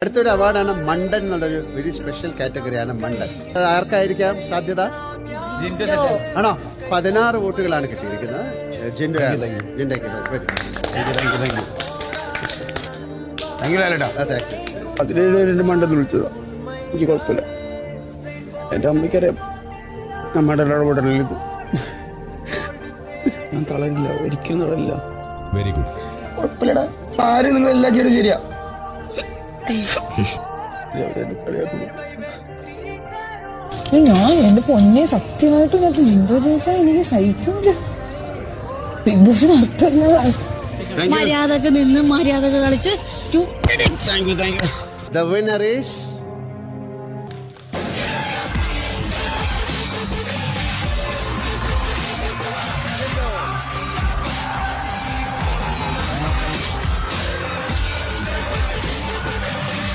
അടുത്തൊരു അവാർഡാണ് മണ്ടൻ എന്നുള്ളൊരു വെരി സ്പെഷ്യൽ കാറ്റഗറിയാണ് മണ്ടൻ. അത് ആർക്കായിരിക്കാം സാധ്യത? ആണോ? 16 വോട്ടുകളാണ് കിട്ടിയിരിക്കുന്നത്. ജിൻഡയ്ക്ക്. 17 മണ്ടൻ വിളിച്ചതാ. എനിക്ക് കുഴപ്പമില്ല. എന്റെ അമ്മയ്ക്കറിയാം നമ്മുടെ ഇടപെടലിൽ ഇത് ഞാൻ തളരില്ല, ഒരിക്കലും തളരില്ല. Very good. കുഴപ്പമില്ലടാ, ആരും നിങ്ങൾ എല്ലാം ചെയ്ത് ശരിയാ. ഞാൻ എന്റെ പൊന്നെ സത്യമായിട്ടും ഞാൻ ജിൻഡോ ചോദിച്ചാൽ എനിക്ക് സഹിക്കൂല. ബിഗ് ബോസ് നടത്തുന്നതാണ്. മര്യാദക്ക് നിന്ന് മര്യാദക്ക് കളിച്ച് The winner is